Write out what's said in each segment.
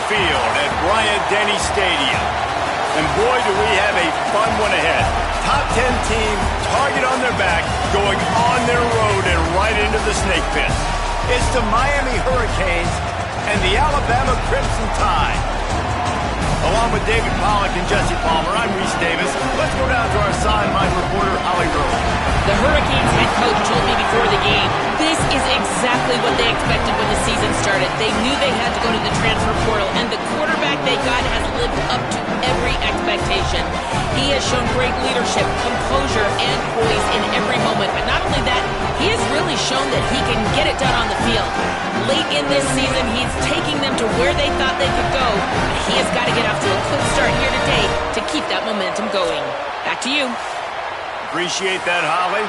Field at Bryant-Denny Stadium. And boy, do we have a fun one ahead. Top 10 team, target on their back, going on their road and right into the snake pit. It's the Miami Hurricanes and the Alabama Crimson Tide. Along with David Pollack and Jesse Palmer, I'm Reese Davis. Let's go down to our sideline reporter, Holly Rose. The Hurricanes head coach told me before the game, this is exactly what they expected when the season started. They knew they had to go to the transfer portal, and the quarterback they got has lived up to every expectation. He has shown great leadership, composure, and poise in every moment. But not only that, he has really shown that he can get it done on the field. Late in this season, he's taking them to where they thought they could go. But he has got to get off to a quick start here today to keep that momentum going. Back to you. Appreciate that, Holly.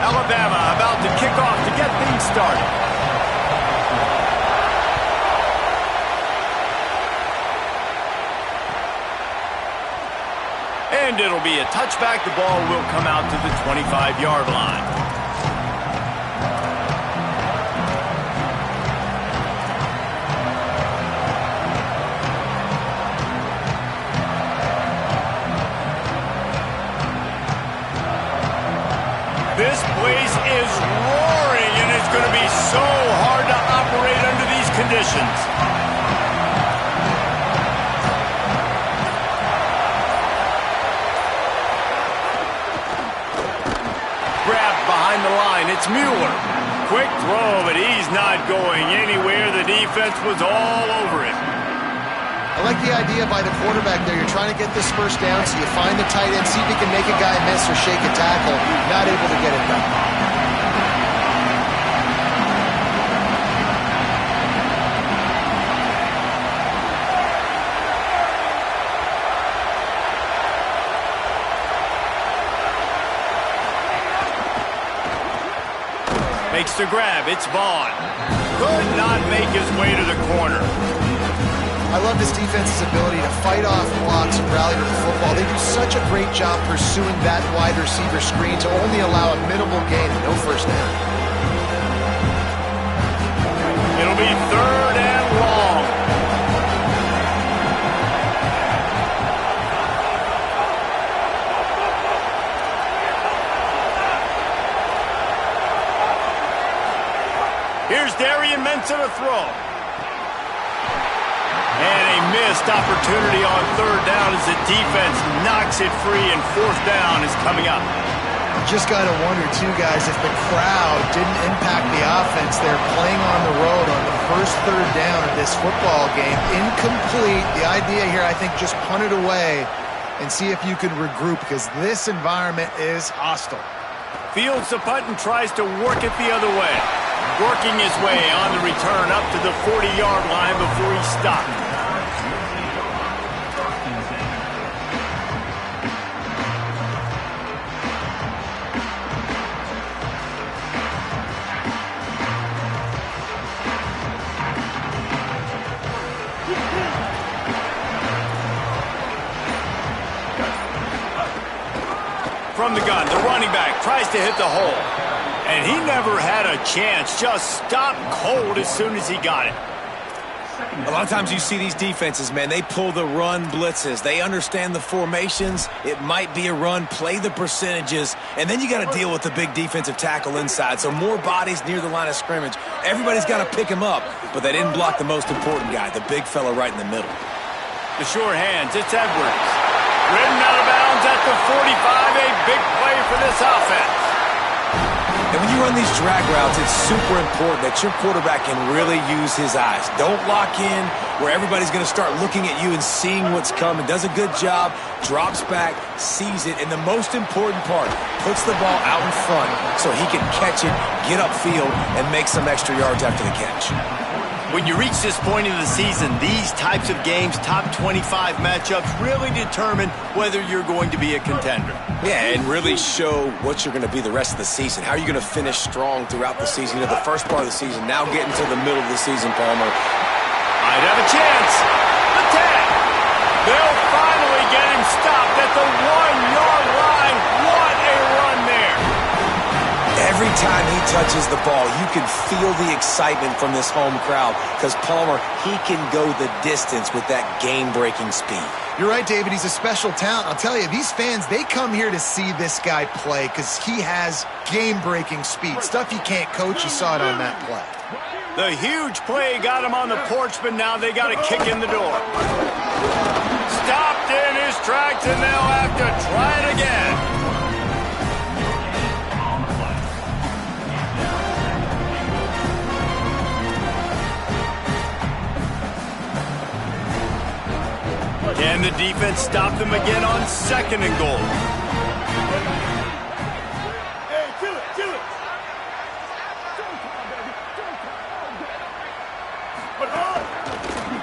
Alabama about to kick off to get things started. And it'll be a touchback. The ball will come out to the 25-yard line. This place is roaring, and it's going to be so hard to operate under these conditions. Grabbed behind the line, it's Mueller. Quick throw, but he's not going anywhere. The defense was all over him. I like the idea by the quarterback there. You're trying to get this first down, so you find the tight end, see if he can make a guy miss or shake a tackle. Not able to get it done. Makes the grab. It's Vaughn. Could not make his way to the corner. I love this defense's ability to fight off blocks and rally to the football. They do such a great job pursuing that wide receiver screen to only allow a minimal gain and no first down. It'll be 3rd and long. Here's Darian Mensah to throw. And a missed opportunity on 3rd down as the defense knocks it free, and 4th down is coming up. Just got to wonder, too, guys, if the crowd didn't impact the offense. They're playing on the road on the first 3rd down of this football game. Incomplete. The idea here, I think, just punt it away and see if you can regroup, because this environment is hostile. Fields the punt and tries to work it the other way. Working his way on the return up to the 40-yard line before he stopped. From the gun, the running back tries to hit the hole. And he never had a chance, just stopped cold as soon as he got it. A lot of times you see these defenses, man, they pull the run blitzes. They understand the formations. It might be a run, play the percentages, and then you got to deal with the big defensive tackle inside. So more bodies near the line of scrimmage. Everybody's got to pick him up, but they didn't block the most important guy, the big fella right in the middle. The sure hands, it's Edwards. Ridden out of bounds at the 45, a big play for this offense. And when you run these drag routes, it's super important that your quarterback can really use his eyes. Don't lock in where everybody's going to start looking at you and seeing what's coming. Does a good job, drops back, sees it, and the most important part, puts the ball out in front so he can catch it, get upfield, and make some extra yards after the catch. When you reach this point in the season, these types of games, top 25 matchups, really determine whether you're going to be a contender. Yeah, and really show what you're going to be the rest of the season. How are you going to finish strong throughout the season? You know, the first part of the season, now getting to the middle of the season, Palmer. Might have a chance. The tag. They'll finally get him stopped at the 1-yard line. What a run there. time he touches the ball, you can feel the excitement from this home crowd because Palmer, he can go the distance with that game-breaking speed. You're right, David. He's a special talent. I'll tell you, these fans, they come here to see this guy play because he has game-breaking speed. Stuff you can't coach. You saw it on that play. The huge play got him on the porch, but now they got a kick in the door. Stopped in his tracks, and they'll have to try it again. And the defense stopped them again on 2nd and goal.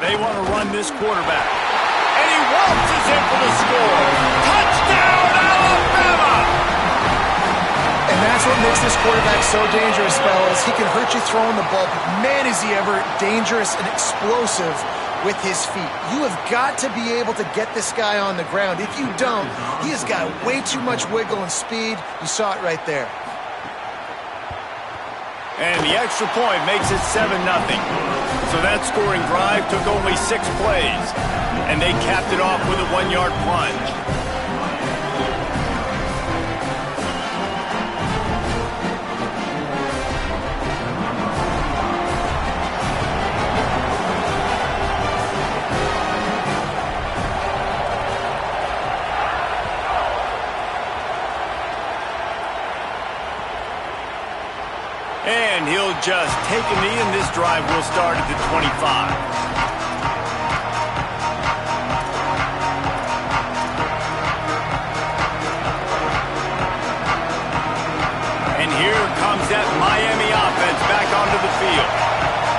They want to run this quarterback. And he waltzes in for the score. Touchdown, Alabama! And that's what makes this quarterback so dangerous, fellas. He can hurt you throwing the ball, but man, is he ever dangerous and explosive with his feet. You have got to be able to get this guy on the ground. If you don't, he has got way too much wiggle and speed. You saw it right there. And the extra point makes it 7-0. So that scoring drive took only 6 plays. And they capped it off with a 1-yard plunge. And he'll just take a knee, and this drive will start at the 25. And here comes that Miami offense back onto the field.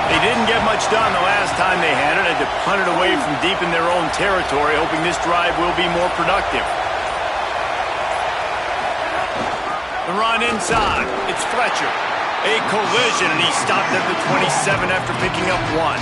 They didn't get much done the last time they had it. Had to punt it away from deep in their own territory, hoping this drive will be more productive. The run inside. It's Fletcher. A collision, and he stopped at the 27 after picking up 1.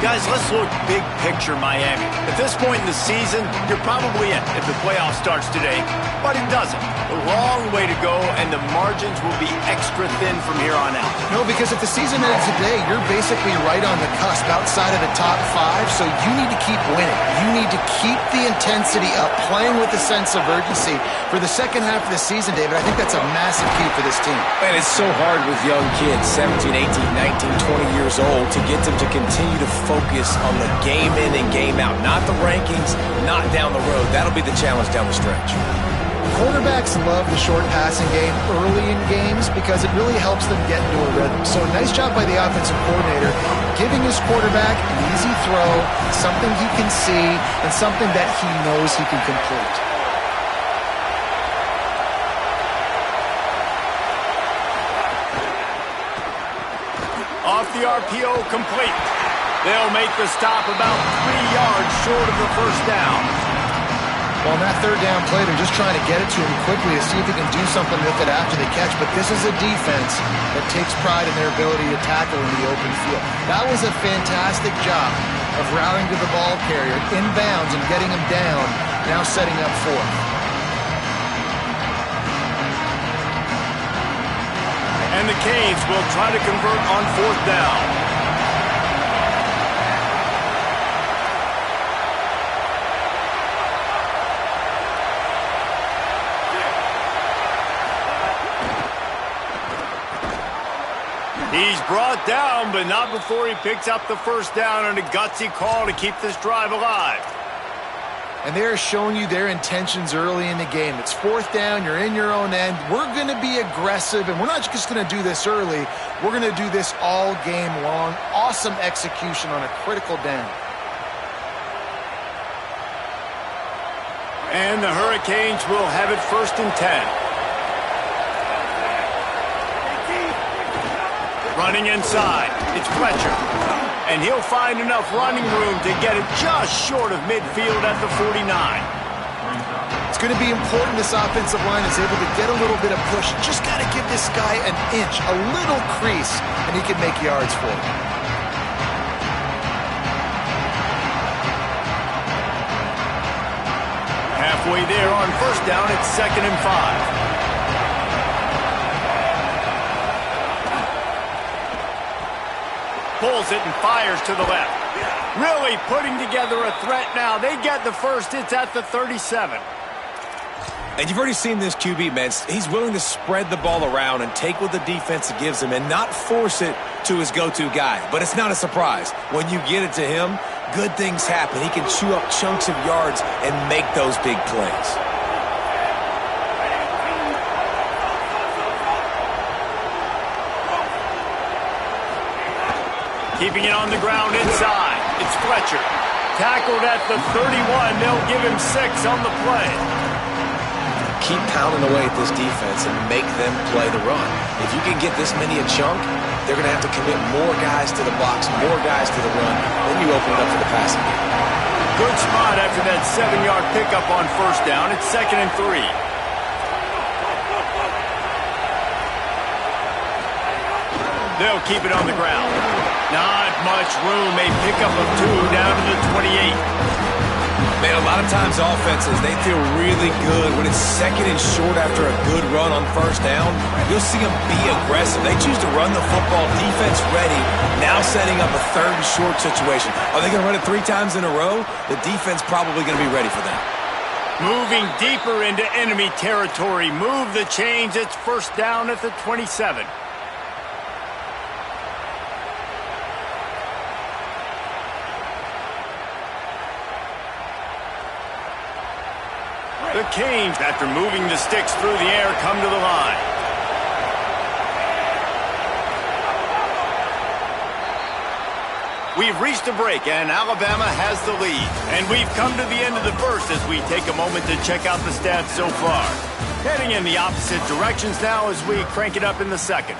Guys, let's look big picture Miami. At this point in the season, you're probably in if the playoff starts today, but it doesn't. A long way to go, and the margins will be extra thin from here on out. No, because if the season ends today, you're basically right on the cusp outside of the top 5, so you need to keep winning. You need to keep the intensity up, playing with a sense of urgency. For the second half of the season, David, I think that's a massive key for this team. And it's so hard with young kids, 17, 18, 19, 20 years old, to get them to continue to focus on the game in and game out, not the rankings, not down the road. That'll be the challenge down the stretch. Quarterbacks love the short passing game early in games because it really helps them get into a rhythm. So nice job by the offensive coordinator, giving his quarterback an easy throw, something he can see, and something that he knows he can complete. Off the RPO, complete. They'll make the stop about 3 yards short of the first down. Well, on that third down play, they're just trying to get it to him quickly to see if he can do something with it after the catch. But this is a defense that takes pride in their ability to tackle in the open field. That was a fantastic job of routing to the ball carrier, inbounds, and getting him down, now setting up 4th. And the Canes will try to convert on 4th down. He's brought down, but not before he picks up the first down and a gutsy call to keep this drive alive. And they're showing you their intentions early in the game. It's 4th down, you're in your own end. We're going to be aggressive, and we're not just going to do this early. We're going to do this all game long. Awesome execution on a critical down. And the Hurricanes will have it 1st and 10. Running inside, it's Fletcher. And he'll find enough running room to get it just short of midfield at the 49. It's going to be important this offensive line is able to get a little bit of push. Just got to give this guy an inch, a little crease, and he can make yards for it. Halfway there on 1st down, it's 2nd and 5. Pulls it and fires to the left. Really putting together a threat now. They get the first. It's at the 37. And you've already seen this QB, man. He's willing to spread the ball around and take what the defense gives him and not force it to his go-to guy. But it's not a surprise. When you get it to him, good things happen. He can chew up chunks of yards and make those big plays. Keeping it on the ground inside. It's Fletcher. Tackled at the 31. They'll give him 6 on the play. Keep pounding away at this defense and make them play the run. If you can get this many a chunk, they're going to have to commit more guys to the box, more guys to the run. Then you open it up for the passing game. Good spot after that 7-yard pickup on first down. It's 2nd and 3. They'll keep it on the ground. Not much room. A pickup of 2 down to the 28. Man, a lot of times offenses, they feel really good when it's 2nd and short after a good run on first down. You'll see them be aggressive. They choose to run the football, defense ready, now setting up a 3rd and short situation. Are they going to run it 3 times in a row? The defense probably going to be ready for that. Moving deeper into enemy territory. Move the chains. It's first down at the 27. The Canes, after moving the sticks through the air, come to the line. We've reached a break, and Alabama has the lead. And we've come to the end of the first as we take a moment to check out the stats so far. Heading in the opposite directions now as we crank it up in the second.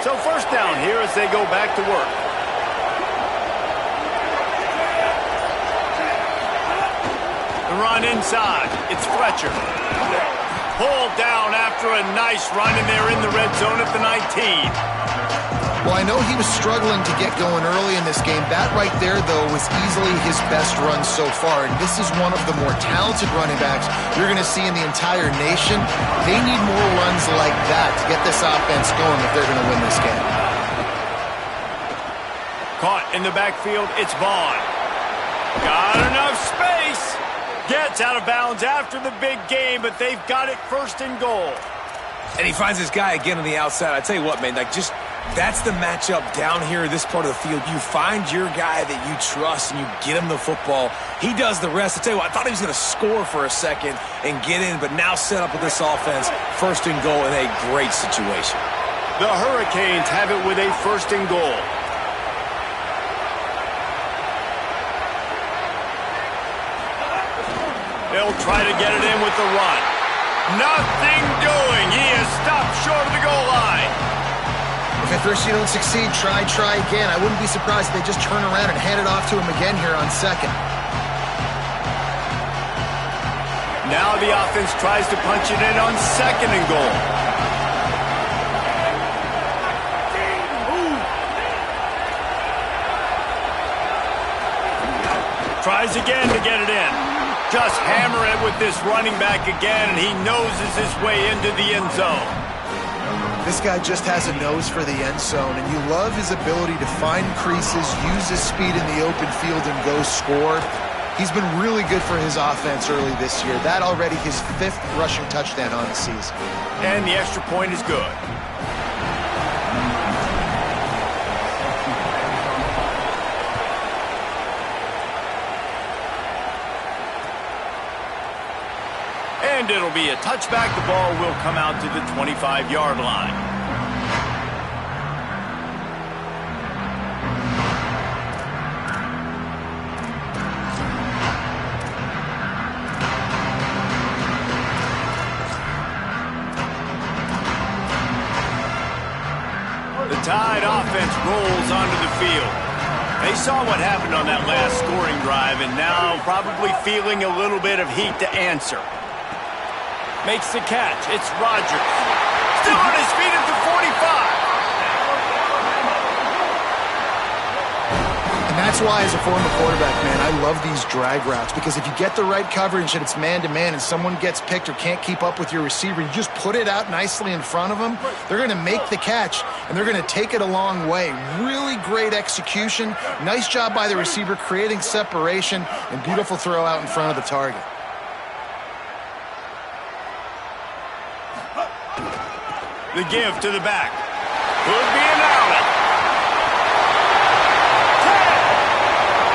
So first down here as they go back to work. The run inside. It's Fletcher. Pulled down after a nice run, and they're in the red zone at the 19. Well, I know he was struggling to get going early in this game. That right there, though, was easily his best run so far. And this is one of the more talented running backs you're going to see in the entire nation. They need more runs like that to get this offense going if they're going to win this game. Caught in the backfield, it's Vaughn. Got enough space. Gets out of bounds after the big game, but they've got it 1st and goal. And he finds this guy again on the outside. I tell you what, man, that's the matchup down here, this part of the field. You find your guy that you trust, and you get him the football. He does the rest. I tell you what, I thought he was going to score for a second and get in, but now set up with this offense, 1st and goal in a great situation. The Hurricanes have it with a 1st and goal. They'll try to get it in with the run. Nothing doing. He is stopped short of the goal line. If at first you don't succeed, try again. I wouldn't be surprised if they just turn around and hand it off to him again here on 2nd. Now the offense tries to punch it in on 2nd and goal. Tries again to get it in. Just hammer it with this running back again, and he noses his way into the end zone. This guy just has a nose for the end zone, and you love his ability to find creases, use his speed in the open field, and go score. He's been really good for his offense early this year. That already his 5th rushing touchdown on the season. And the extra point is good. And it'll be a touchback. The ball will come out to the 25-yard line. The Tide offense rolls onto the field. They saw what happened on that last scoring drive, and now probably feeling a little bit of heat to answer. Makes the catch. It's Rodgers. Still on his feet at the 45. And that's why, as a former quarterback, man, I love these drag routes, because if you get the right coverage and it's man-to-man and someone gets picked or can't keep up with your receiver, you just put it out nicely in front of them, they're going to make the catch, and they're going to take it a long way. Really great execution. Nice job by the receiver creating separation, and beautiful throw out in front of the target. The give to the back. Could be an outlet.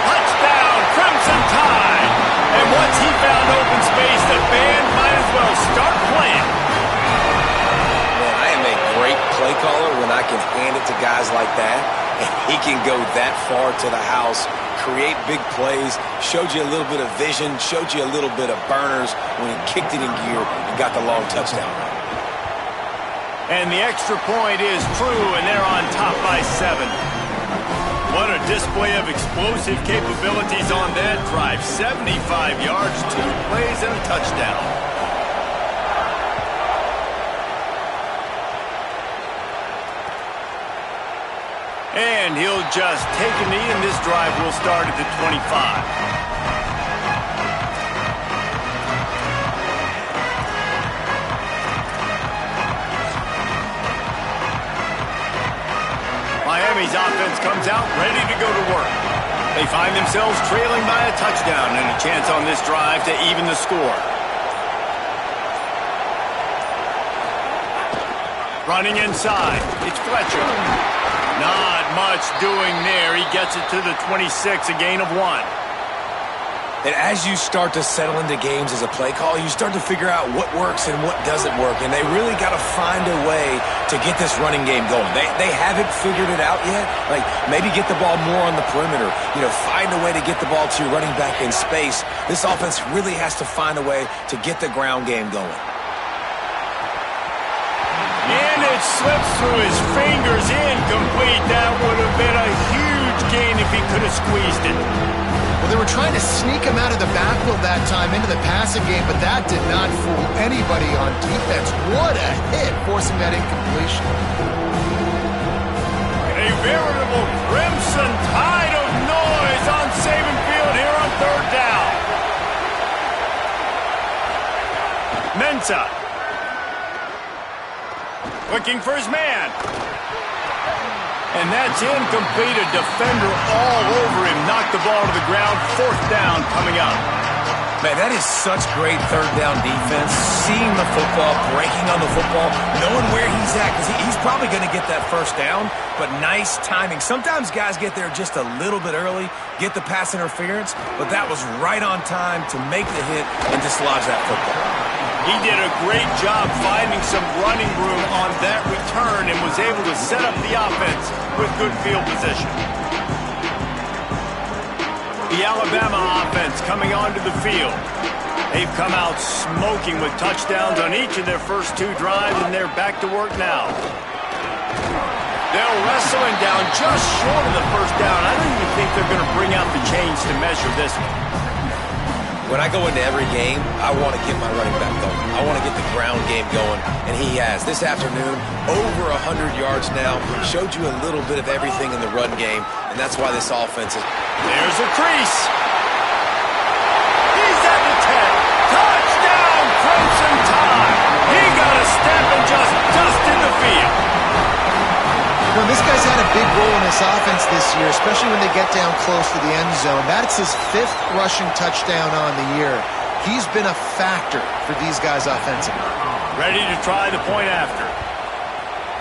Touchdown, Crimson Tide. And once he found open space, the band might as well start playing. Man, I am a great play caller when I can hand it to guys like that. And he can go that far to the house, create big plays, showed you a little bit of vision, showed you a little bit of burners when he kicked it in gear and got the long touchdown. And the extra point is true, and they're on top by 7. What a display of explosive capabilities on that drive. 75 yards, 2 plays, and a touchdown. And he'll just take a knee, and this drive will start at the 25. Miami's offense comes out ready to go to work. They find themselves trailing by a touchdown and a chance on this drive to even the score. Running inside, it's Fletcher. Not much doing there. He gets it to the 26, a gain of 1. And as you start to settle into games as a play caller, you start to figure out what works and what doesn't work. And they really got to find a way to get this running game going. They haven't figured it out yet. Like, maybe get the ball more on the perimeter. You know, find a way to get the ball to your running back in space. This offense really has to find a way to get the ground game going. And it slips through his fingers, incomplete. That would have been a huge gain if he could have squeezed it. Well, they were trying to sneak him out of the backfield that time into the passing game, but that did not fool anybody on defense. What a hit, forcing that incompletion. A veritable crimson tide of noise on Saban Field here on 3rd down. Mensah. Looking for his man. And that's incomplete. A defender all over him. Knocked the ball to the ground. 4th down coming up. Man, that is such great 3rd down defense. Seeing the football, breaking on the football, knowing where he's at. Because he's probably going to get that 1st down, but nice timing. Sometimes guys get there just a little bit early, get the pass interference, but that was right on time to make the hit and dislodge that football. He did a great job finding some running room on that return and was able to set up the offense with good field position. The Alabama offense coming onto the field. They've come out smoking with touchdowns on each of their first 2 drives, and they're back to work now. They'll wrestle him down just short of the 1st down. I don't even think they're going to bring out the chains to measure this one. When I go into every game, I want to get my running back going. I want to get the ground game going, and he has. This afternoon, over 100 yards now. Showed you a little bit of everything in the run game, and that's why this offense is... There's a crease. He's at the 10. Touchdown, Crimson Tide. He got a step and just dusted the field. You know, this guy's had a big role in this offense this year, especially when they get down close to the end zone. That's his 5th rushing touchdown on the year. He's been a factor for these guys offensively. Ready to try the point after.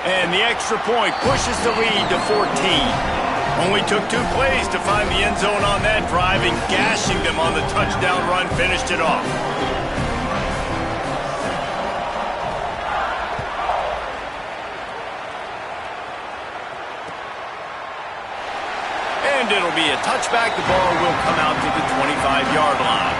And the extra point pushes the lead to 14. Only took 2 plays to find the end zone on that drive, and gashing them on the touchdown run finished it off. And it'll be a touchback. The ball will come out to the 25-yard line.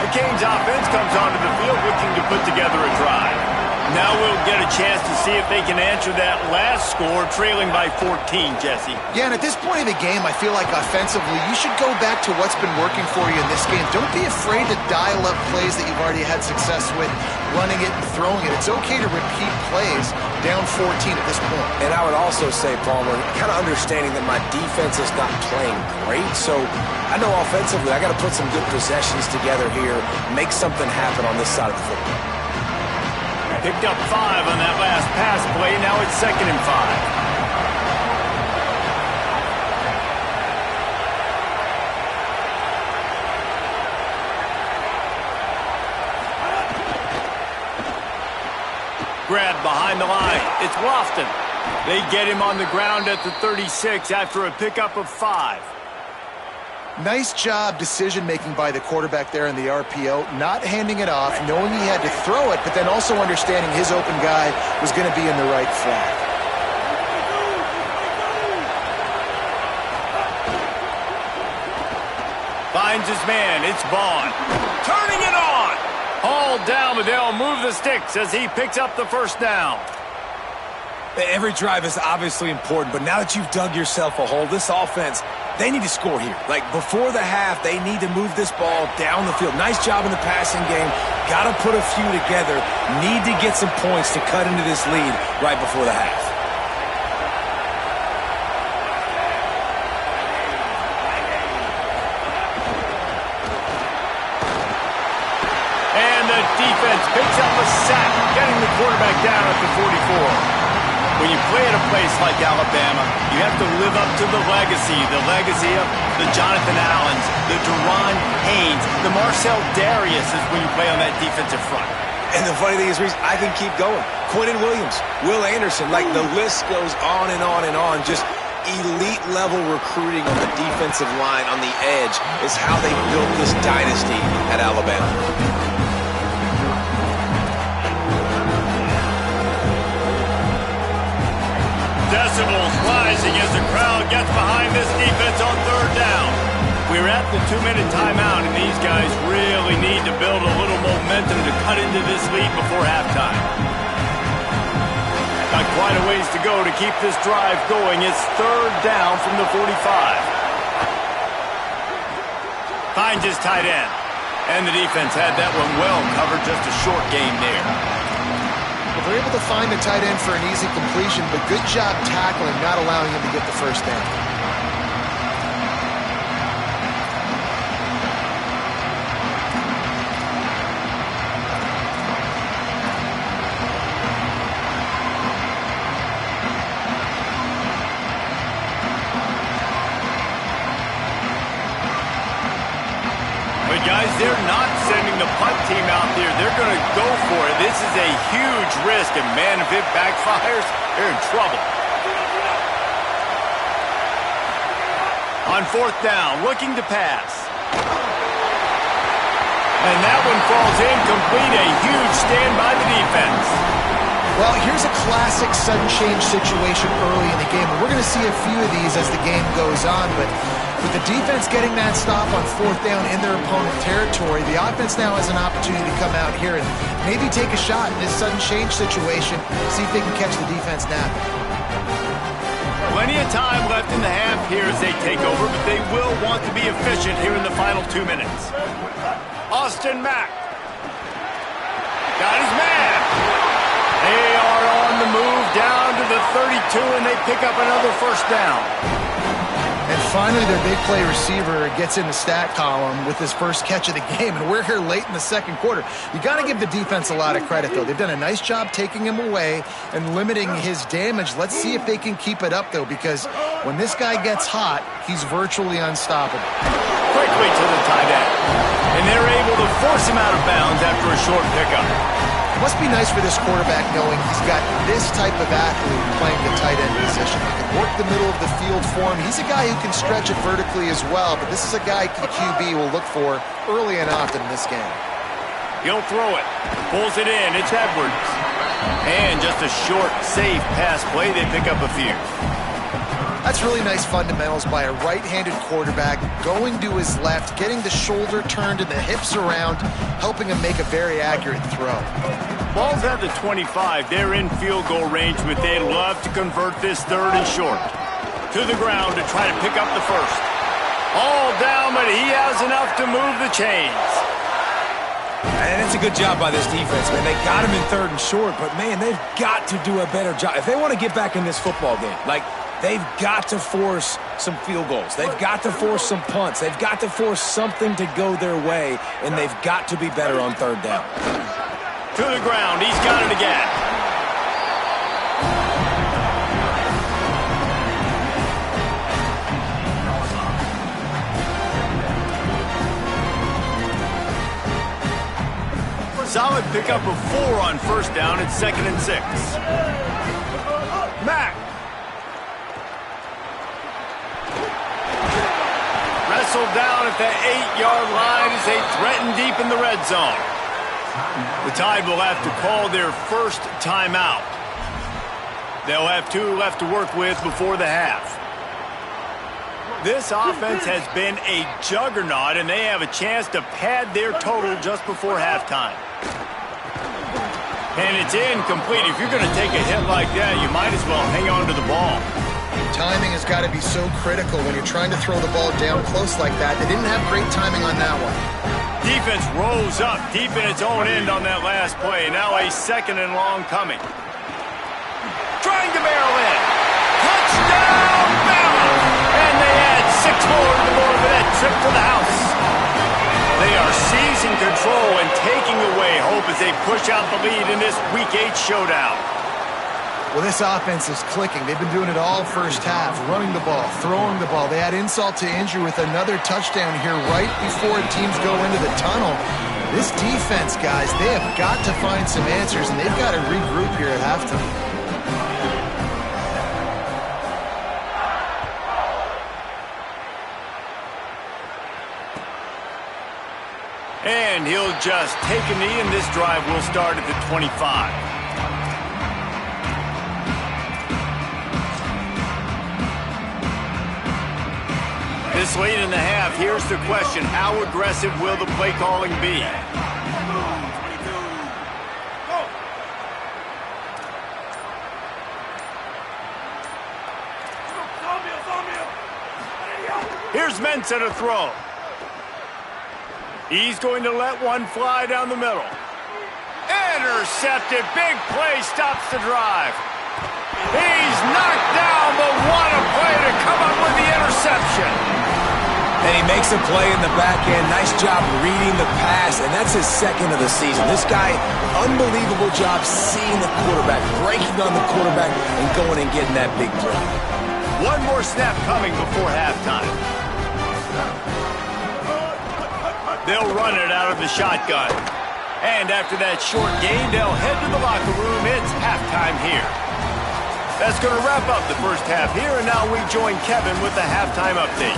The Canes offense comes onto the field looking to put together a drive. Now we'll get a chance to see if they can answer that last score, trailing by 14, Jesse. Yeah, and at this point of the game, I feel like offensively, you should go back to what's been working for you in this game. Don't be afraid to dial up plays that you've already had success with, running it and throwing it. It's okay to repeat plays down 14 at this point. And I would also say, Palmer, kind of understanding that my defense is not playing great, so I know offensively I got to put some good possessions together here, make something happen on this side of the football. Picked up 5 on that last pass play. Now it's 2nd and 5. Grab behind the line. It's Lofton. They get him on the ground at the 36 after a pickup of 5. Nice job decision-making by the quarterback there in the RPO, not handing it off, knowing he had to throw it, but then also understanding his open guy was going to be in the right flat. Finds his man. It's Vaughn. Turning it on. Hauled down, but they'll move the sticks as he picks up the first down. Every drive is obviously important, but now that you've dug yourself a hole, this offense, they need to score here. Like, before the half, they need to move this ball down the field. Nice job in the passing game. Got to put a few together. Need to get some points to cut into this lead right before the half. And the defense picks up a sack, getting the quarterback down at the 44. When you play at a place like Alabama, you have to live up to the legacy of the Jonathan Allens, the Deron Haynes, the Marcel Dariuses when you play on that defensive front. And the funny thing is, Reese, I can keep going. Quentin Williams, Will Anderson, like the list goes on and on and on. Just elite level recruiting on the defensive line, on the edge, is how they built this dynasty at Alabama. Decibels rising as the crowd gets behind this defense on 3rd down. We're at the 2-minute timeout, and these guys really need to build a little momentum to cut into this lead before halftime. Got quite a ways to go to keep this drive going. It's 3rd down from the 45. Finds his tight end. And the defense had that one well covered, just a short game there. Well, they're able to find the tight end for an easy completion, but good job tackling, not allowing him to get the first down. But guys, they're not sending the punt team out there. They're going to go for it. This is a huge risk, and man, if it backfires, they're in trouble. On 4th down, looking to pass. And that one falls incomplete. A huge stand by the defense. Well, here's a classic sudden change situation early in the game. And we're going to see a few of these as the game goes on, but with the defense getting that stop on 4th down in their opponent territory, the offense now has an opportunity to come out here and maybe take a shot in this sudden change situation, see if they can catch the defense napping. Plenty of time left in the half here as they take over, but they will want to be efficient here in the final 2 minutes. Austin Mack. Got his man. They are on the move down to the 32, and they pick up another first down. And finally, their big play receiver gets in the stat column with his first catch of the game, and we're here late in the 2nd quarter. You got to give the defense a lot of credit, though. They've done a nice job taking him away and limiting his damage. Let's see if they can keep it up, though, because when this guy gets hot, he's virtually unstoppable. Quickly to the tight end, and they're able to force him out of bounds after a short pickup. It must be nice for this quarterback knowing he's got this type of athlete playing the tight end position. He can work the middle of the field for him. He's a guy who can stretch it vertically as well, but this is a guy the QB will look for early and often in this game. He'll throw it. Pulls it in. It's Edwards. And just a short, safe pass play. They pick up a few. That's really nice fundamentals by a right-handed quarterback, going to his left, getting the shoulder turned and the hips around, helping him make a very accurate throw. Ball's at the 25. They're in field goal range, but they'd love to convert this third and short. To the ground to try to pick up the first. All down, but he has enough to move the chains. And it's a good job by this defense, man. They got him in third and short, but, man, they've got to do a better job. If they want to get back in this football game, like, they've got to force some field goals. They've got to force some punts. They've got to force something to go their way, and they've got to be better on third down. To the ground. He's got it again. Solid pickup of 4 on first down. It's 2nd and 6. Mack. Wrestled down at the 8-yard line as they threaten deep in the red zone. The Tide will have to call their first timeout. They'll have 2 left to work with before the half. This offense has been a juggernaut, and they have a chance to pad their total just before halftime. And it's incomplete. If you're going to take a hit like that, you might as well hang on to the ball. Timing has got to be so critical when you're trying to throw the ball down close like that. They didn't have great timing on that one. Defense rolls up deep in its own end on that last play. Now a 2nd and long coming. Trying to barrel in. Touchdown, Bama! And they add 6 more to the board for that trip to the house. They are seizing control and taking away hope as they push out the lead in this Week 8 showdown. Well, this offense is clicking. They've been doing it all first half, running the ball, throwing the ball. They add insult to injury with another touchdown here right before teams go into the tunnel. This defense, guys, they have got to find some answers, and they've got to regroup here at halftime. And he'll just take a knee, and this drive will start at the 25. This late in the half, here's the question. How aggressive will the play calling be? Here's Mensah to throw. He's going to let one fly down the middle. Intercepted. Big play stops the drive. He's knocked down, but what a play to come up with the interception. And he makes a play in the back end. Nice job reading the pass, and that's his 2nd of the season. This guy, unbelievable job seeing the quarterback, breaking on the quarterback, and going and getting that big play. One more snap coming before halftime. They'll run it out of the shotgun. And after that short gain, they'll head to the locker room. It's halftime here. That's going to wrap up the first half here, and now we join Kevin with the halftime update.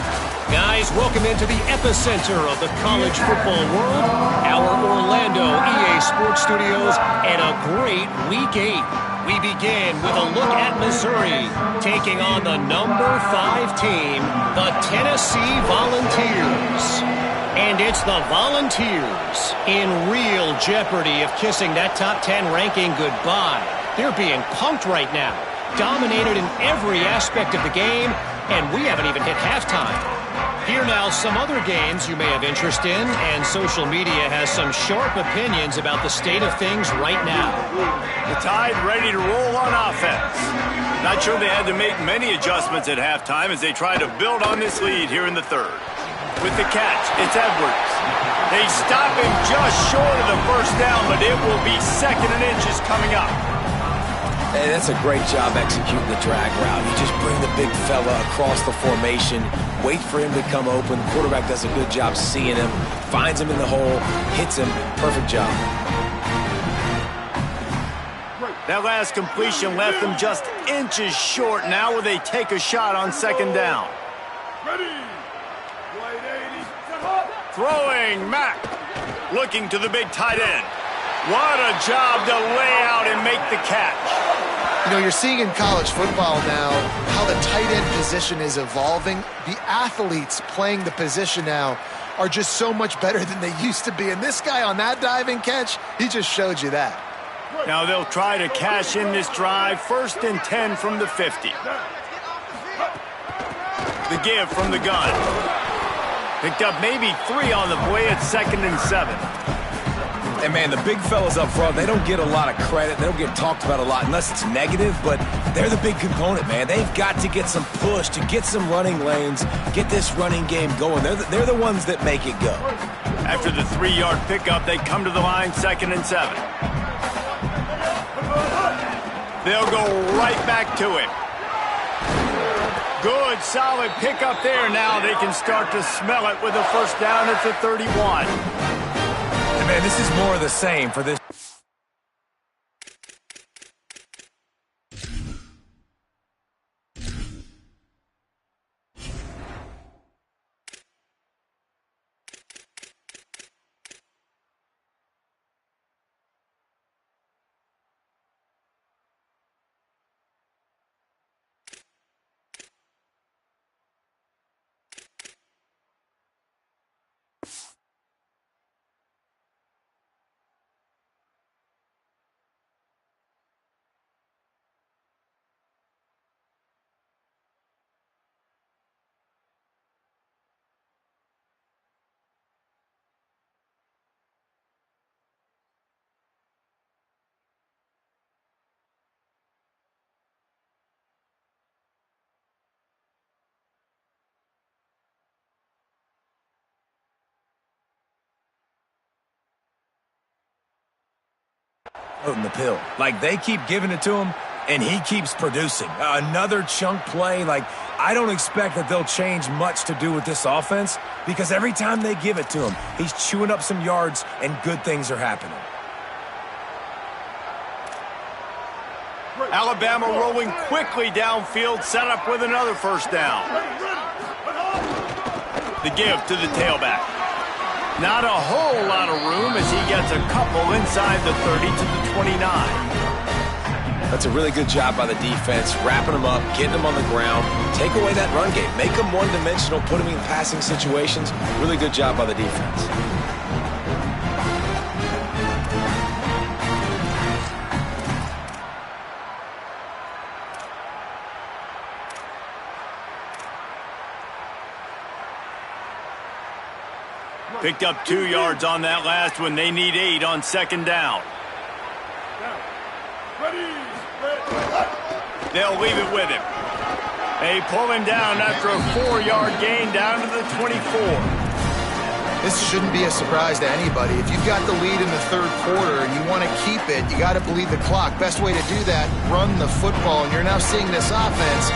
Guys, welcome into the epicenter of the college football world, our Orlando EA Sports Studios, and a great Week 8. We begin with a look at Missouri, taking on the number 5 team, the Tennessee Volunteers. And it's the Volunteers in real jeopardy of kissing that top 10 ranking goodbye. They're being punked right now, dominated in every aspect of the game, and we haven't even hit halftime. Here now, some other games you may have interest in, and social media has some sharp opinions about the state of things right now. The Tide ready to roll on offense. Not sure they had to make many adjustments at halftime as they try to build on this lead here in the third. With the catch, it's Edwards. They stop him just short of the first down, but it will be 2nd and inches coming up. Hey, that's a great job executing the drag route. You just bring the big fella across the formation, wait for him to come open. The quarterback does a good job seeing him, finds him in the hole, hits him. Perfect job. That last completion left them just inches short. Now will they take a shot on 2nd down? Ready. Throwing, Mack. Looking to the big tight end. What a job to lay out and make the catch. You know, you're seeing in college football now how the tight end position is evolving. The athletes playing the position now are just so much better than they used to be. And this guy on that diving catch, he just showed you that. Now they'll try to cash in this drive. 1st and 10 from the 50. The give from the gun. Picked up maybe 3 on the play at 2nd and 7. And, man, the big fellas up front, they don't get a lot of credit. They don't get talked about a lot unless it's negative, but they're the big component, man. They've got to get some push, to get some running lanes, get this running game going. They're the ones that make it go. After the 3-yard pickup, they come to the line 2nd and 7. They'll go right back to it. Good, solid pickup there. Now they can start to smell it with a 1st down at the 31. And man, this is more of the same for this. The pill. Like, they keep giving it to him, and he keeps producing. Another chunk play. Like, I don't expect that they'll change much to do with this offense because every time they give it to him, he's chewing up some yards, and good things are happening. Alabama rolling quickly downfield, set up with another 1st down. The give to the tailback. Not a whole lot of room as he gets a couple inside the 30 to the 29. That's a really good job by the defense, wrapping them up, getting them on the ground, take away that run game, make them one-dimensional, put them in passing situations. Really good job by the defense. Picked up 2 yards on that last one. They need 8 on 2nd down. They'll leave it with him. They pull him down after a 4-yard gain down to the 24. This shouldn't be a surprise to anybody. If you've got the lead in the 3rd quarter and you want to keep it, you got to bleed the clock. Best way to do that, run the football. And you're now seeing this offense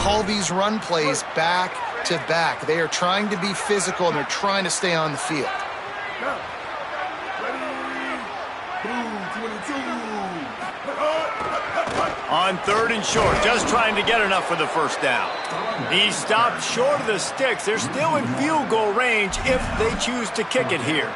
call these run plays back to back. They are trying to be physical, and they're trying to stay on the field. On 3rd and short, just trying to get enough for the 1st down. He stopped short of the sticks. They're still in field goal range if they choose to kick it here.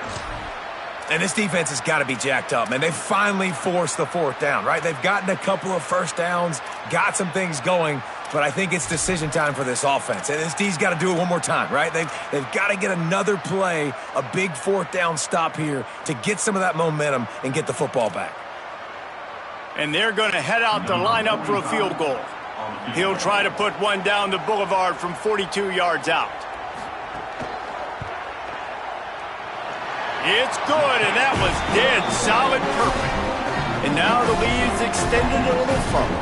And this defense has got to be jacked up, man. They finally forced the 4th down, right? They've gotten a couple of 1st downs, got some things going, but I think it's decision time for this offense. And this D's got to do it one more time, right? They've got to get another play, a big 4th down stop here to get some of that momentum and get the football back. And they're going to head out to line up for a field goal. He'll try to put one down the boulevard from 42 yards out. It's good, and that was dead solid perfect. And now the lead is extended a little further.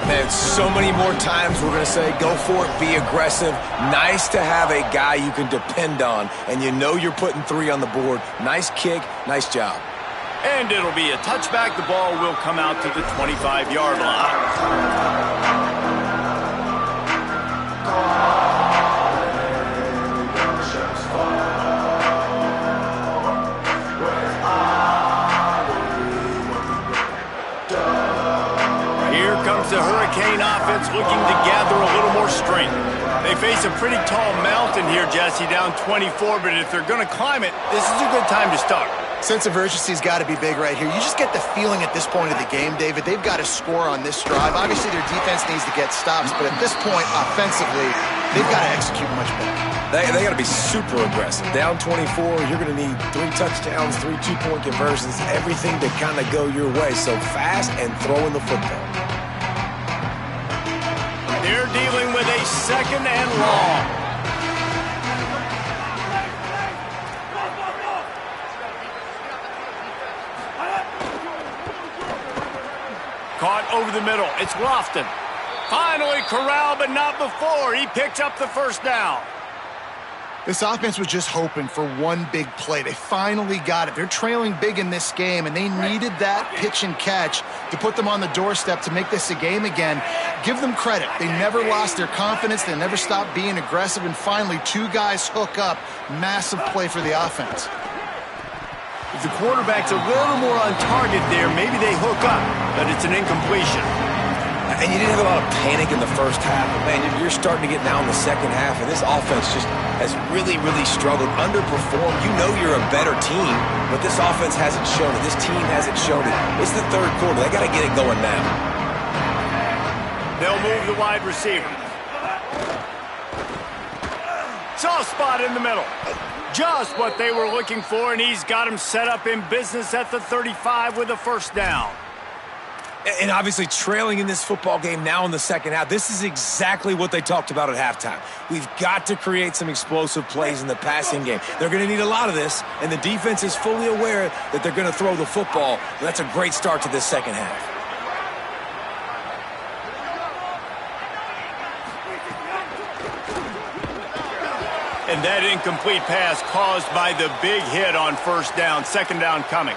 Man, so many more times we're going to say, go for it, be aggressive. Nice to have a guy you can depend on, and you know you're putting 3 on the board. Nice kick, nice job. And it'll be a touchback. The ball will come out to the 25-yard line. The Hurricane offense looking to gather a little more strength. They face a pretty tall mountain here, Jesse, down 24, but if they're going to climb it, this is a good time to start. Sense of urgency's got to be big right here. You just get the feeling at this point of the game, David, they've got to score on this drive. Obviously, their defense needs to get stops, but at this point, offensively, they've got to execute much better. They got to be super aggressive. Down 24, you're going to need 3 touchdowns, 3 two-point conversions, everything to kind of go your way. So fast and throwing the football. They're dealing with a 2nd and long. Caught over the middle. It's Lofton. Finally corralled, but not before. He picks up the first down. This offense was just hoping for one big play. They finally got it. They're trailing big in this game, and they needed that pitch and catch to put them on the doorstep to make this a game again. Give them credit. They never lost their confidence. They never stopped being aggressive, and finally 2 guys hook up. Massive play for the offense. If the quarterback's a little more on target there, maybe they hook up, but it's an incompletion. And you didn't have a lot of panic in the first half, but man, you're starting to get now in the second half, and this offense just has really, really struggled, underperformed. You know you're a better team, but this offense hasn't shown it. This team hasn't shown it. It's the third quarter. They got to get it going now. They'll move the wide receiver. Soft spot in the middle. Just what they were looking for, and he's got him set up in business at the 35 with a first down. And obviously trailing in this football game now in the second half, this is exactly what they talked about at halftime. We've got to create some explosive plays in the passing game. They're going to need a lot of this, and the defense is fully aware that they're going to throw the football. That's a great start to this second half. And that incomplete pass caused by the big hit on first down. 2nd down coming.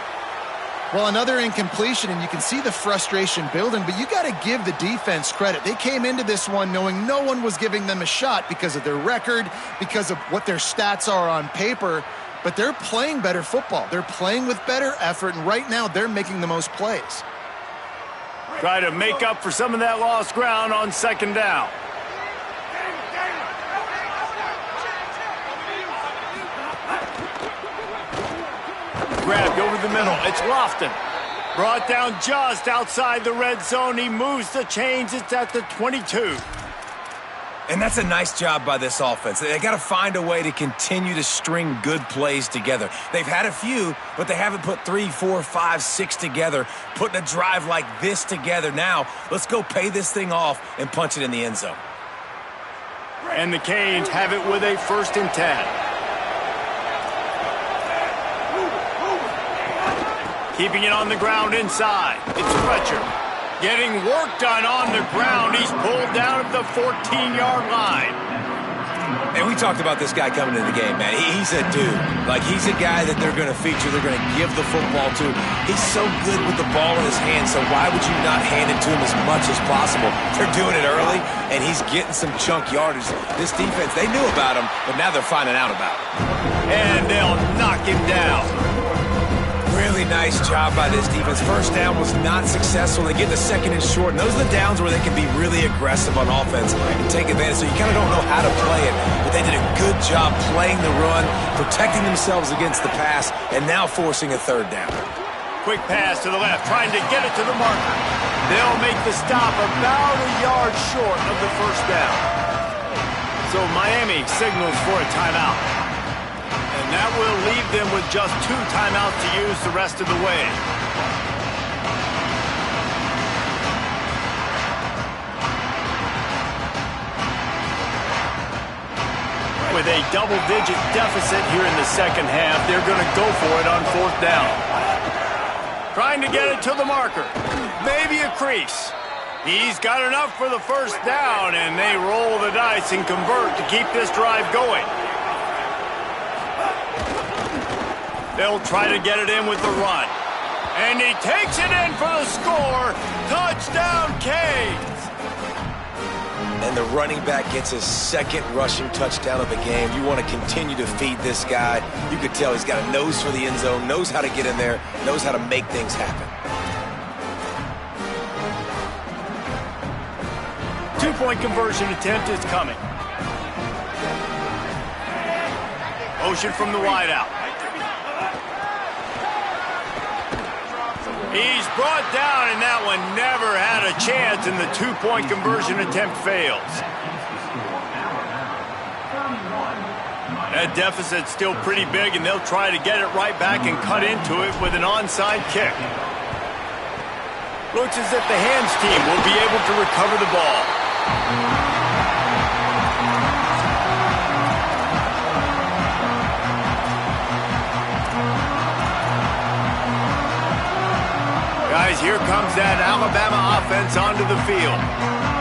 Well, another incompletion, and you can see the frustration building, but you got to give the defense credit. They came into this one knowing no one was giving them a shot because of their record, because of what their stats are on paper, but they're playing better football. They're playing with better effort, and right now they're making the most plays. Try to make up for some of that lost ground on 2nd down. Grabbed over the middle. It's Lofton. Brought down just outside the red zone. He moves the chains. It's at the 22. And that's a nice job by this offense. They got to find a way to continue to string good plays together. They've had a few, but they haven't put 3, 4, 5, 6 together, putting a drive like this together. Now, let's go pay this thing off and punch it in the end zone. And the Canes have it with a 1st and 10. Keeping it on the ground inside. It's Fletcher. Getting work done on the ground. He's pulled down at the 14-yard line. And we talked about this guy coming into the game, man. He's a dude. Like, he's a guy that they're going to feature. They're going to give the football to. He's so good with the ball in his hands, so why would you not hand it to him as much as possible? They're doing it early, and he's getting some chunk yardage. This defense, they knew about him, but now they're finding out about him. And they'll knock him down. Really nice job by this defense. First down was not successful. They get the 2nd and short, and those are the downs where they can be really aggressive on offense and take advantage. So you kind of don't know how to play it, but they did a good job playing the run, protecting themselves against the pass, and now forcing a 3rd down. Quick pass to the left, trying to get it to the marker. They'll make the stop about a yard short of the first down. So Miami signals for a timeout. And that will leave them with just 2 timeouts to use the rest of the way. With a double-digit deficit here in the second half, they're going to go for it on 4th down. Trying to get it to the marker. Maybe a crease. He's got enough for the first down, and they roll the dice and convert to keep this drive going. They'll try to get it in with the run. And he takes it in for the score. Touchdown, Canes. And the running back gets his 2nd rushing touchdown of the game. You want to continue to feed this guy. You could tell he's got a nose for the end zone, knows how to get in there, knows how to make things happen. 2-point conversion attempt is coming. Motion from the wideout. He's brought down, and that one never had a chance, and the two-point conversion attempt fails. That deficit's still pretty big, and they'll try to get it right back and cut into it with an onside kick. Looks as if the hands team will be able to recover the ball. Guys, here comes that Alabama offense onto the field.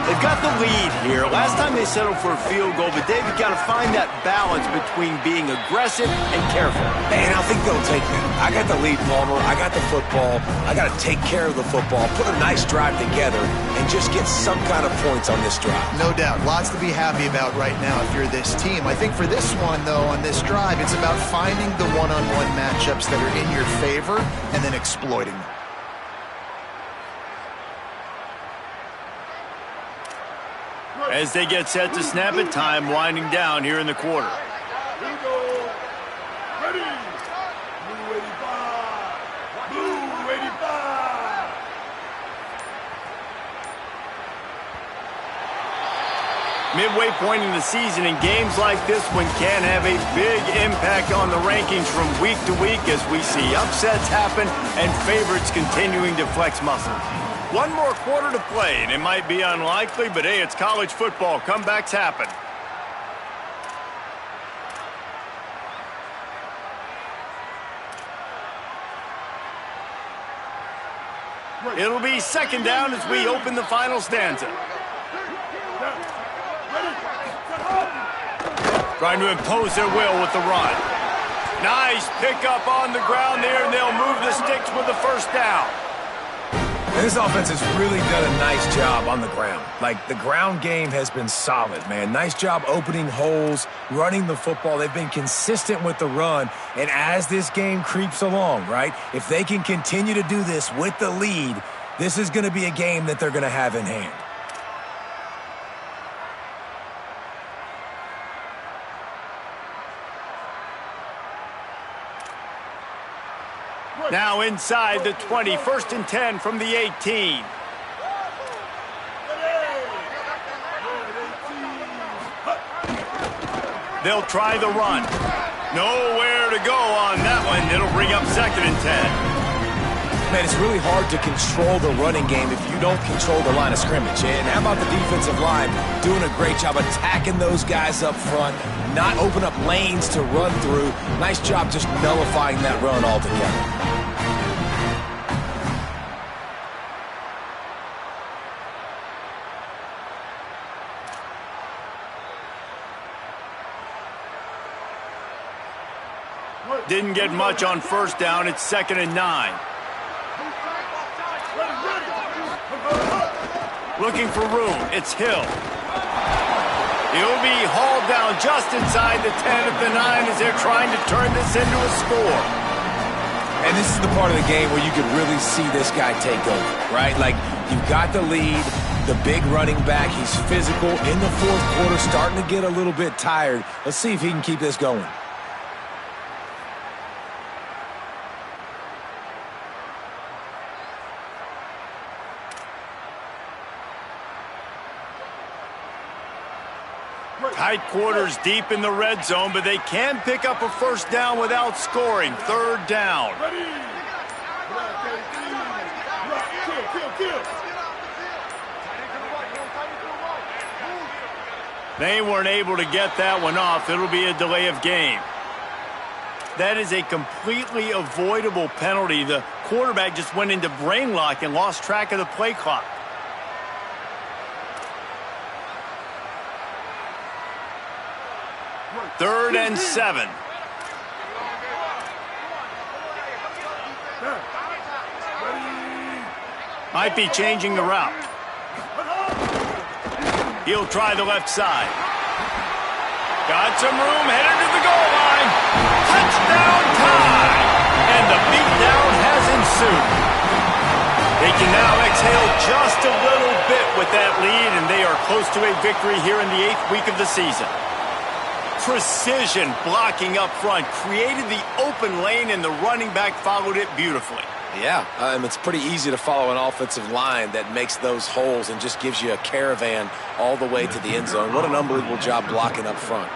They've got the lead here. Last time they settled for a field goal, but Dave, you've got to find that balance between being aggressive and careful. And I think they'll take that. I got the lead, Palmer. I got the football. I got to take care of the football, put a nice drive together, and just get some kind of points on this drive. No doubt. Lots to be happy about right now if you're this team. I think for this one, though, on this drive, it's about finding the one-on-one matchups that are in your favor and then exploiting them. As they get set to snap it, time winding down here in the quarter. Here we go. Ready. Blue 85. Blue 85. Midway point in the season, and games like this one can have a big impact on the rankings from week to week as we see upsets happen and favorites continuing to flex muscles. One more quarter to play, and it might be unlikely, but hey, it's college football. Comebacks happen. It'll be second down as we open the final stanza. Trying to impose their will with the run. Nice pickup on the ground there, and they'll move the sticks with the first down. And this offense has really done a nice job on the ground. Like, the ground game has been solid, man. Nice job opening holes, running the football. They've been consistent with the run. And as this game creeps along, right, if they can continue to do this with the lead, this is going to be a game that they're going to have in hand. Now inside the 20, 1st and 10 from the 18. They'll try the run. Nowhere to go on that one. It'll bring up 2nd and 10. Man, it's really hard to control the running game if you don't control the line of scrimmage. And how about the defensive line doing a great job attacking those guys up front, not open up lanes to run through. Nice job just nullifying that run altogether. Didn't get much on 1st down. It's 2nd and 9. Looking for room. It's Hill. He'll be hauled down just inside the 10 of the 9 as they're trying to turn this into a score. And this is the part of the game where you could really see this guy take over, right? Like, you've got the lead, the big running back. He's physical in the 4th quarter, starting to get a little bit tired. Let's see if he can keep this going. Tight quarters deep in the red zone, but they can pick up a 1st down without scoring. 3rd down. They weren't able to get that one off. It'll be a delay of game. That is a completely avoidable penalty. The quarterback just went into brain lock and lost track of the play clock. Third and 7. Might be changing the route. He'll try the left side. Got some room, headed to the goal line. Touchdown time! And the beatdown has ensued. They can now exhale just a little bit with that lead, and they are close to a victory here in the 8th week of the season. Precision blocking up front created the open lane, and the running back followed it beautifully. Yeah, it's pretty easy to follow an offensive line that makes those holes and just gives you a caravan all the way to the end zone. What an unbelievable job blocking up front.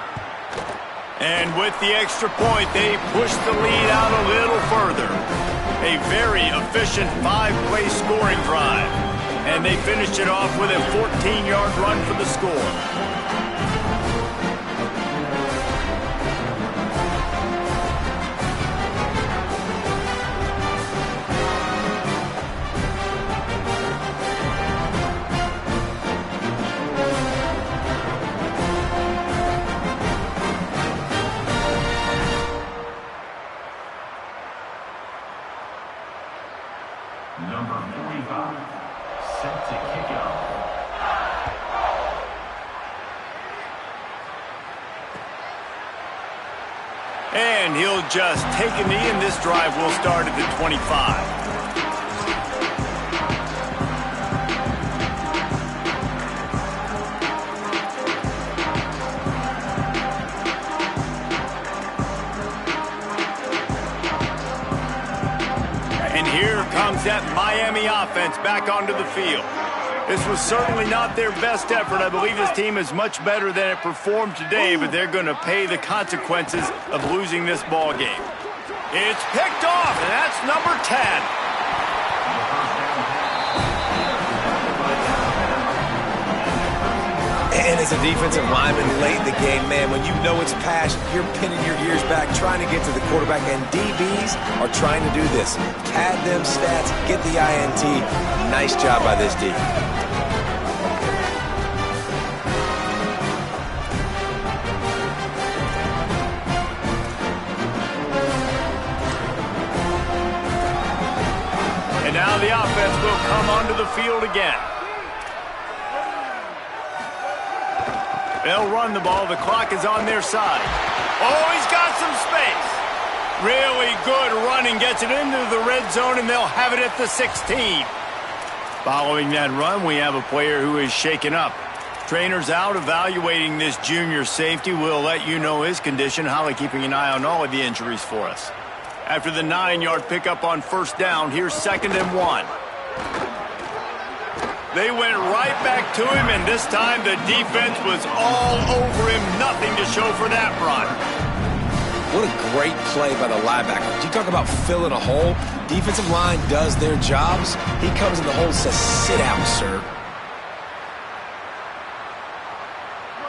And with the extra point, they push the lead out a little further. A very efficient 5-play scoring drive. And they finished it off with a 14-yard run for the score. Number 45, set to kick off. And he'll just take a knee, and this drive will start at the 25. Comes that Miami offense back onto the field. This was certainly not their best effort. I believe this team is much better than it performed today, but they're going to pay the consequences of losing this ball game. It's picked off, and that's number 10. And as a defensive lineman late in the game, man, when you know it's passed, you're pinning your ears back, trying to get to the quarterback, and DBs are trying to do this. Pad them stats, get the INT. Nice job by this D. And now the offense will come onto the field again. They'll run the ball. The clock is on their side. Oh, he's got some space. Really good running. Gets it into the red zone, and they'll have it at the 16. Following that run, we have a player who is shaken up. Trainer's out evaluating this junior safety. We'll let you know his condition. Holly keeping an eye on all of the injuries for us. After the 9-yard pickup on first down, here's 2nd and 1. They went right back to him, and this time the defense was all over him. Nothing to show for that run. What a great play by the linebacker. You talk about filling a hole. Defensive line does their jobs. He comes in the hole and says, sit down, sir.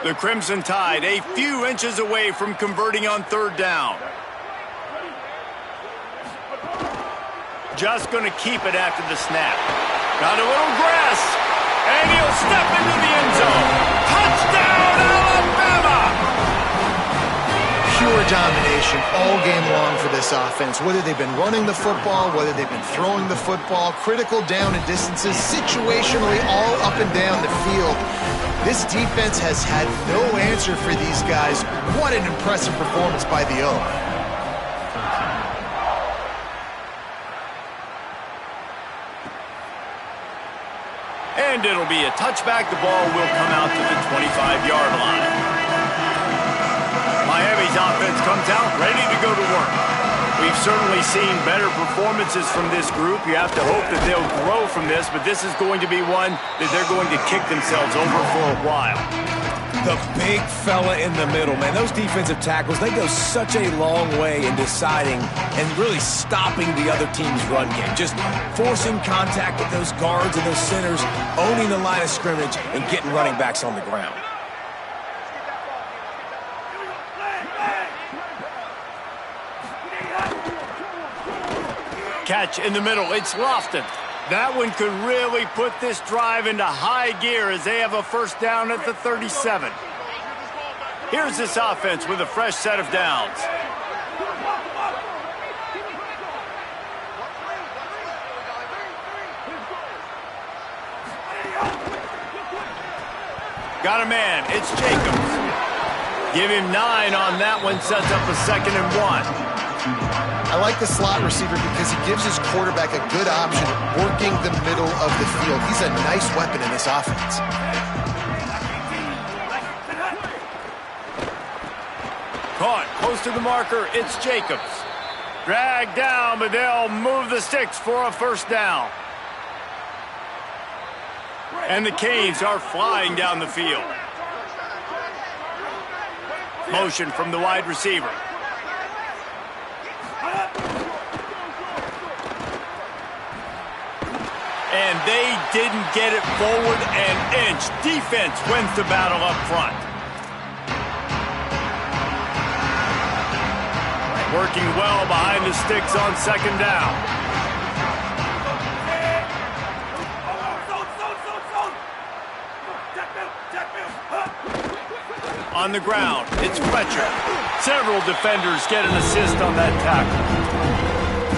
The Crimson Tide a few inches away from converting on 3rd down. Just going to keep it after the snap. Got a little grass, and he'll step into the end zone. Touchdown, Alabama! Pure domination all game long for this offense. Whether they've been running the football, whether they've been throwing the football, critical down and distances, situationally all up and down the field. This defense has had no answer for these guys. What an impressive performance by the O. And it'll be a touchback. The ball will come out to the 25-yard line. Miami's offense comes out ready to go to work. We've certainly seen better performances from this group. You have to hope that they'll grow from this, but this is going to be one that they're going to kick themselves over for a while. The big fella in the middle, man. Those defensive tackles, they go such a long way in deciding and really stopping the other team's run game. Just forcing contact with those guards and those centers, owning the line of scrimmage, and getting running backs on the ground. Catch in the middle. It's Lofton. That one could really put this drive into high gear as they have a first down at the 37. Here's this offense with a fresh set of downs. Got a man. It's Jacobs. Give him 9 on that one. Sets up a 2nd and 1. I like the slot receiver because he gives his quarterback a good option working the middle of the field. He's a nice weapon in this offense. Caught close to the marker. It's Jacobs. Dragged down, but they'll move the sticks for a first down. And the Canes are flying down the field. Motion from the wide receiver. And they didn't get it forward an inch. Defense wins the battle up front. Working well behind the sticks on second down. On the ground, it's Fletcher. Several defenders get an assist on that tackle.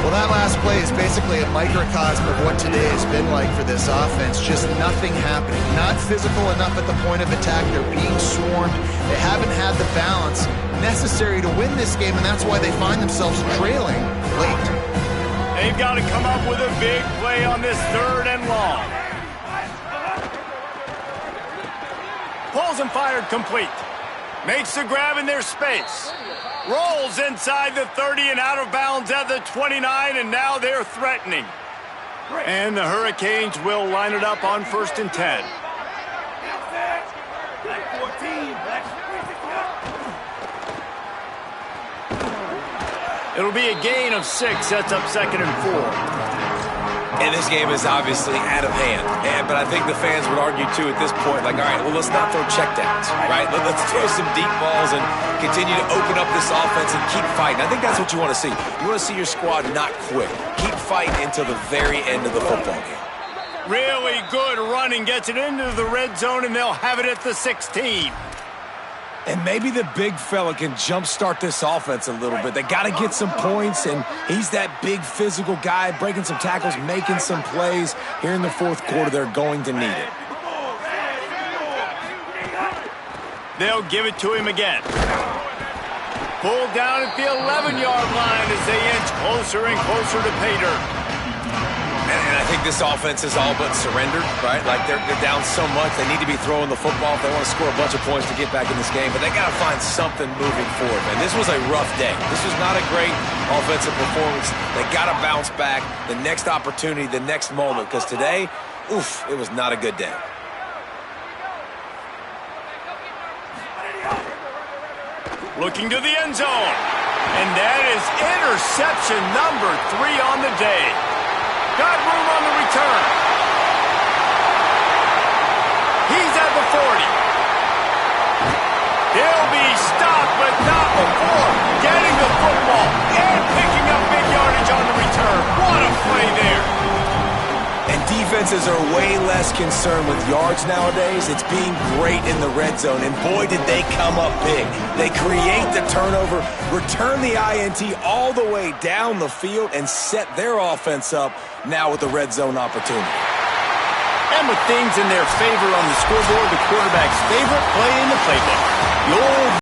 Well, that last play is basically a microcosm of what today has been like for this offense. Just nothing happening. Not physical enough at the point of attack. They're being swarmed. They haven't had the balance necessary to win this game, and that's why they find themselves trailing late. They've got to come up with a big play on this 3rd and long. Pulls and fired complete. Makes the grab in their space. Rolls inside the 30 and out of bounds at the 29, and now they're threatening. And the Hurricanes will line it up on 1st and 10. It'll be a gain of 6, sets up 2nd and 4. And this game is obviously out of hand. But I think the fans would argue, too, at this point, like, all right, well, let's not throw checkdowns, right? Let's throw some deep balls and continue to open up this offense and keep fighting. I think that's what you want to see. You want to see your squad not quit. Keep fighting until the very end of the football game. Really good running. Gets it into the red zone, and they'll have it at the 16. And maybe the big fella can jumpstart this offense a little bit. They got to get some points, and he's that big physical guy, breaking some tackles, making some plays. Here in the 4th quarter, they're going to need it. They'll give it to him again. Pulled down at the 11-yard line as they inch closer and closer to pay dirt. And I think this offense is all but surrendered, right? Like, they're down so much, they need to be throwing the football if they want to score a bunch of points to get back in this game. But they got to find something moving forward, man. This was a rough day. This was not a great offensive performance. They got to bounce back the next opportunity, the next moment, because today, oof, it was not a good day. Looking to the end zone. And that is interception number 3 on the day. Got room on the return. He's at the 40. He'll be stopped, but not before getting the football and picking up big yardage on the return. What a play there. And defenses are way less concerned with yards nowadays. It's being great in the red zone, and boy, did they come up big. They create the turnover, return the INT all the way down the field, and set their offense up now with the red zone opportunity. And with things in their favor on the scoreboard, the quarterback's favorite play in the playbook. The old